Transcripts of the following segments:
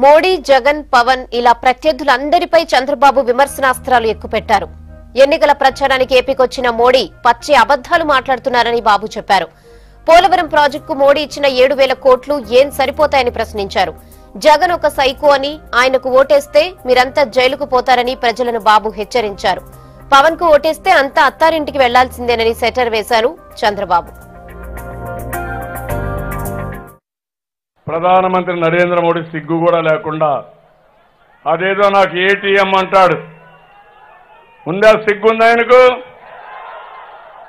మోడీ, జగన్, పవన్ ఇలా ప్రత్యర్థులందరిపై చంద్రబాబు విమర్శనాస్త్రాలు ఎక్కుపెట్టారు. ఎన్నికల ప్రచారానికి ఏపీకొచ్చిన మోడీ పచ్చి అబద్దాలు మాట్లాడుతున్నారని బాబు చెప్పారు. పోలవరం ప్రాజెక్టుకు మోడీ ఇచ్చిన 7,000 కోట్లు ఏం సరిపోతాయని ప్రశ్నించారు. జగన్ ఒక సైకో అని, ఆయనకు ఓటేస్తే మీరంతా జైలుకు పోతారని ప్రజలను బాబు హెచ్చరించారు. పవన్ కు ఓటేస్తే అంతా అత్తారింటికి వెళ్లాల్సిందేనని సెటర్ వేశారు చంద్రబాబు. ప్రధానమంత్రి నరేంద్ర మోడీ సిగ్గు కూడా లేకుండా అదేదో నాకు ఏటీఎం అంటాడు. ఉందా సిగ్గుందా ఆయనకు?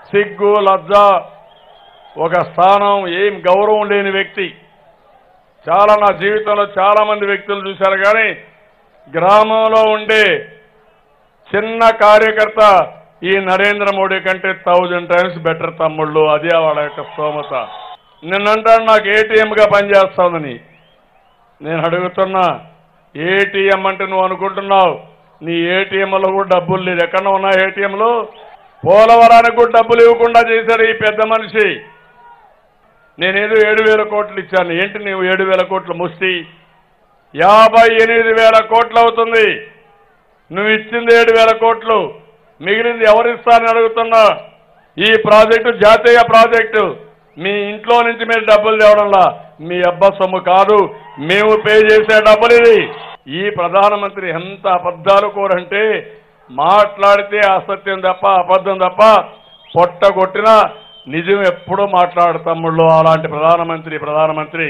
సిగ్గు, లజ్జ, ఒక స్థానం, ఏం గౌరవం లేని వ్యక్తి. నా జీవితంలో చాలా మంది వ్యక్తులు చూశారు, కానీ గ్రామంలో ఉండే చిన్న కార్యకర్త ఈ నరేంద్ర మోడీ కంటే 1000 టైమ్స్ బెటర్ తమ్ముళ్ళు. అదే వాళ్ళ యొక్క స్తోమత. నిన్నంటాడు నాకు ఏటీఎంగా పనిచేస్తానని. నేను అడుగుతున్నా, ఏటీఎం అంటే నువ్వు అనుకుంటున్నావు నీ ఏటీఎంలో కూడా డబ్బులు లేదు. ఎక్కడ ఉన్నా ఏటీఎంలు? పోలవరానికి కూడా డబ్బులు ఇవ్వకుండా చేశారు ఈ పెద్ద మనిషి. నేనేదో 7,000 కోట్లు ఇచ్చాను. ఏంటి నువ్వు 7,000 కోట్లు ముష్టి? 58,000 కోట్లు అవుతుంది. నువ్వు ఇచ్చింది 7,000 కోట్లు, మిగిలింది ఎవరిస్తారని అడుగుతున్నా. ఈ ప్రాజెక్టు జాతీయ ప్రాజెక్టు. మీ ఇంట్లో నుంచి మీరు డబ్బులు తేవడంలా, మీ అబ్బా సొమ్ము కాదు, మేము పే చేసే డబ్బులు ఇది. ఈ ప్రధానమంత్రి ఎంత అబద్ధాలు కోరంటే, మాట్లాడితే అసత్యం తప్ప అబద్ధం తప్ప పొట్టగొట్టినా నిజం ఎప్పుడూ మాట్లాడు తమ్ముళ్ళు. అలాంటి ప్రధానమంత్రి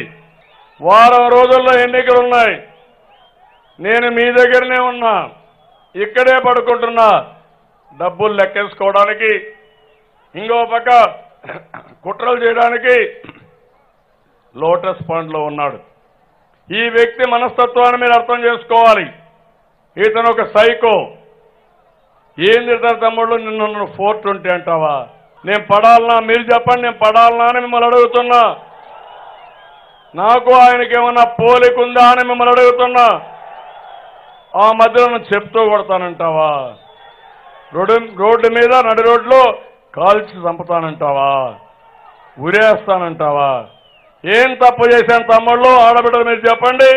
వారం రోజుల్లో ఎన్నికలున్నాయి. నేను మీ దగ్గరనే ఉన్నా, ఇక్కడే పడుకుంటున్నా. డబ్బులు లెక్కేసుకోవడానికి, ఇంకో పక్క కుట్రలు చేయడానికి లోటస్ ఫండ్లో ఉన్నాడు. ఈ వ్యక్తి మనస్తత్వాన్ని మీరు అర్థం చేసుకోవాలి. ఇతను ఒక సైకో. ఏం తింటారు తమ్ముళ్ళు? నిన్ను 420 అంటావా? నేను పడాలనా? మీరు చెప్పండి, నేను పడాలనా అని మిమ్మల్ని అడుగుతున్నా. నాకు ఆయనకి ఏమన్నా పోలికుందా అని మిమ్మల్ని అడుగుతున్నా. ఆ మధ్యలో చెప్తూ కొడతానంటావా? రోడ్డు మీద నడి రోడ్లో కాల్చి చంపుతానంటావా? ఉరేస్తానంటావా? ఏం తప్పు చేశాను తమ్ముళ్ళు, ఆడబిడ్డలు మీరు చెప్పండి.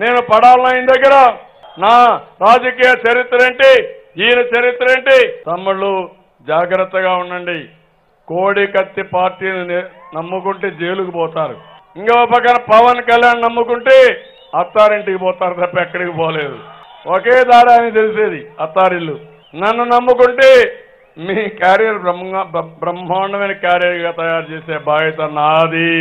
నేను పడాలన్నా ఈయన దగ్గర? నా రాజకీయ చరిత్ర ఏంటి, ఈయన చరిత్ర ఏంటి? తమ్ముళ్ళు జాగ్రత్తగా ఉండండి. కోడి కత్తి పార్టీని నమ్ముకుంటే జైలుకు పోతారు. ఇంకో పక్కన పవన్ కళ్యాణ్ నమ్ముకుంటే అత్తారింటికి పోతారు తప్ప ఎక్కడికి పోలేదు. ఒకే దారి అని తెలిసేది, అత్తారిల్లు. నన్ను నమ్ముకుంటే మీ క్యారియర్ బ్రహ్మాండమైన క్యారియర్గా తయారు చేసే బాధ్యత నాది.